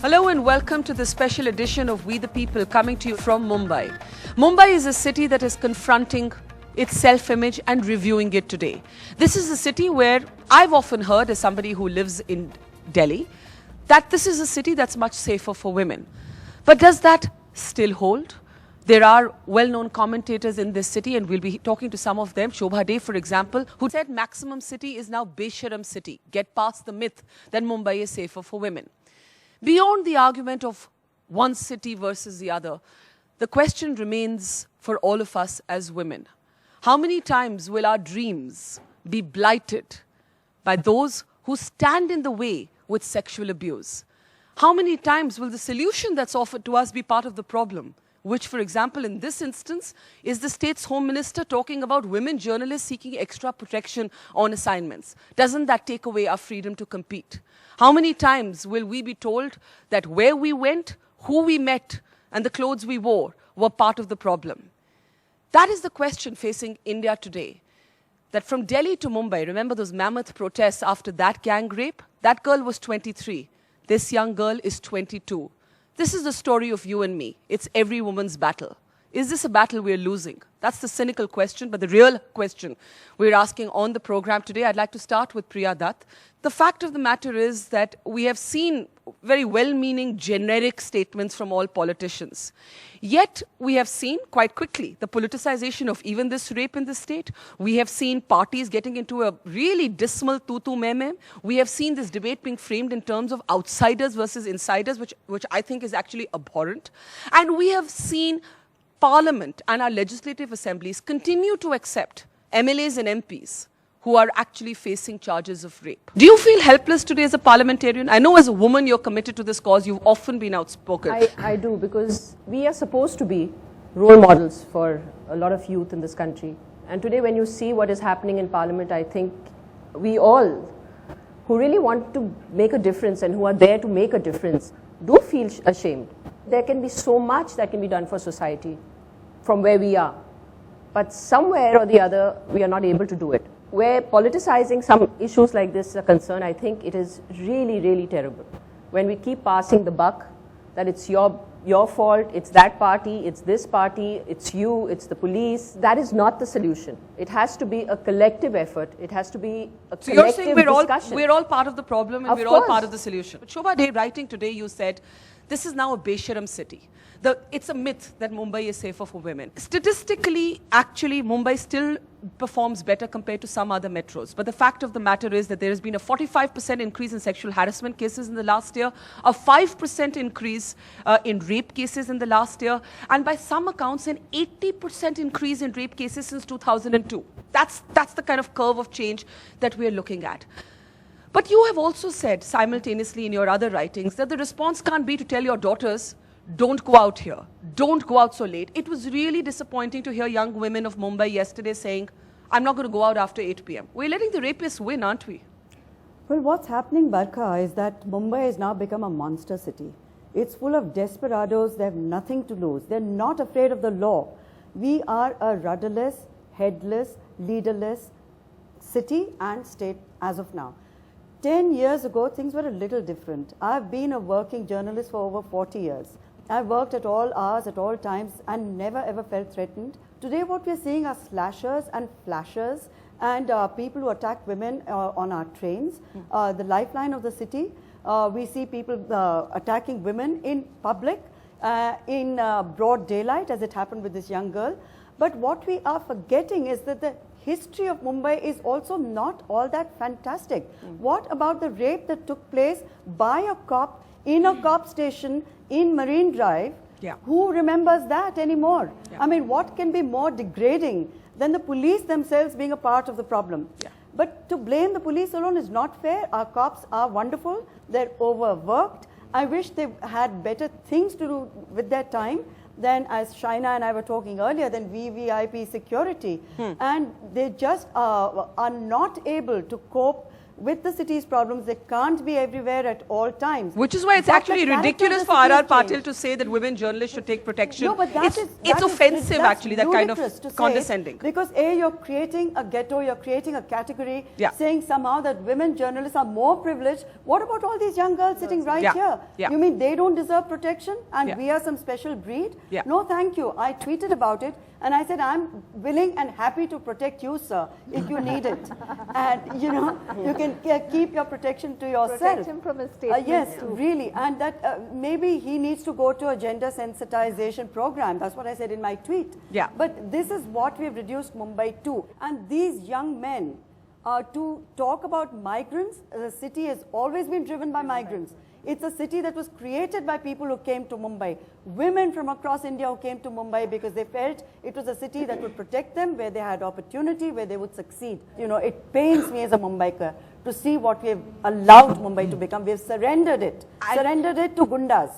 Hello and welcome to the special edition of We the People, coming to you from Mumbai. Mumbai is a city that is confronting its self-image and reviewing it today. This is a city where I've often heard, as somebody who lives in Delhi, that this is a city that's much safer for women. But does that still hold? There are well-known commentators in this city, and we'll be talking to some of them. Shobha, for example, who said maximum city is now Besharam city. Get past the myth that Mumbai is safer for women. Beyond the argument of one city versus the other, the question remains for all of us as women. How many times will our dreams be blighted by those who stand in the way with sexual abuse? How many times will the solution that's offered to us be part of the problem? Which, for example, in this instance, is the state's home minister talking about women journalists seeking extra protection on assignments. Doesn't that take away our freedom to compete? How many times will we be told that where we went, who we met, and the clothes we wore were part of the problem? That is the question facing India today. That from Delhi to Mumbai, remember those mammoth protests after that gang rape? That girl was 23. This young girl is 22. This is the story of you and me. It's every woman's battle. Is this a battle we're losing? That's the cynical question, but the real question we're asking on the program today. I'd like to start with Priya Dutt. The fact of the matter is that we have seen very well-meaning generic statements from all politicians. Yet we have seen quite quickly the politicization of even this rape in the state. We have seen parties getting into a really dismal tutu meme. We have seen this debate being framed in terms of outsiders versus insiders, which I think is actually abhorrent. And we have seen Parliament and our legislative assemblies continue to accept MLAs and MPs who are actually facing charges of rape. Do you feel helpless today as a parliamentarian? I know as a woman you're committed to this cause. You've often been outspoken. I do, because we are supposed to be role models for a lot of youth in this country. And today when you see what is happening in Parliament, I think we all who really want to make a difference and who are there to make a difference do feel ashamed. There can be so much that can be done for society from where we are. But somewhere or the other, we are not able to do it. Where politicizing some issues like this are concerned, I think it is really, really terrible. When we keep passing the buck, that it's your fault, it's that party, it's this party, it's you, it's the police. That is not the solution. It has to be a collective effort. It has to be a collective discussion. So you're saying we're all part of the problem and we're all part of the solution. But Shobha, writing today, you said, this is now a Besharam city. It's a myth that Mumbai is safer for women. Statistically, actually, Mumbai still performs better compared to some other metros. But the fact of the matter is that there has been a 45% increase in sexual harassment cases in the last year, a 5% increase in rape cases in the last year, and by some accounts, an 80% increase in rape cases since 2002. That's the kind of curve of change that we're looking at. But you have also said simultaneously in your other writings that the response can't be to tell your daughters, don't go out here, don't go out so late. It was really disappointing to hear young women of Mumbai yesterday saying, I'm not going to go out after 8 p.m. We're letting the rapists win, aren't we? Well, what's happening, Barkha, is that Mumbai has now become a monster city. It's full of desperados. They have nothing to lose. They're not afraid of the law. We are a rudderless, headless, leaderless city and state as of now. 10 years ago, things were a little different. I've been a working journalist for over 40 years. I've worked at all hours, at all times, and never ever felt threatened. Today, what we're seeing are slashers and flashers and people who attack women on our trains. The lifeline of the city, we see people attacking women in public, in broad daylight, as it happened with this young girl. But what we are forgetting is that the history of Mumbai is also not all that fantastic. What about the rape that took place by a cop in a cop station in Marine Drive? Yeah. Who remembers that anymore? Yeah. I mean, what can be more degrading than the police themselves being a part of the problem? Yeah. But to blame the police alone is not fair. Our cops are wonderful. They're overworked. I wish they had better things to do with their time than, as Shaina and I were talking earlier, than VVIP security. And they just are not able to cope with the city's problems. They can't be everywhere at all times. Which is why it's But actually the character ridiculous of for the city R.R. has Patil changed. to say that women journalists should take protection. No, but it's offensive, that's actually, that kind of ludicrous to say, condescending. Because A, you're creating a ghetto, you're creating a category, Yeah. saying somehow that women journalists are more privileged. What about all these young girls sitting right Yeah. here? Yeah. You mean they don't deserve protection and Yeah. we are some special breed? Yeah. No, thank you. I tweeted about it and I said, I'm willing and happy to protect you, sir, if you need it. And, you know, you can keep your protection to yourself. Protect him from his statements Yes, too. really. And that maybe he needs to go to a gender sensitization program. That's what I said in my tweet. Yeah. But this is what we've reduced Mumbai to. And these young men, to talk about migrants, the city has always been driven by migrants. It's a city that was created by people who came to Mumbai. Women from across India who came to Mumbai because they felt it was a city that would protect them, where they had opportunity, where they would succeed. You know, it pains me as a Mumbaiker to see what we have allowed Mumbai to become. We have surrendered it to gundas.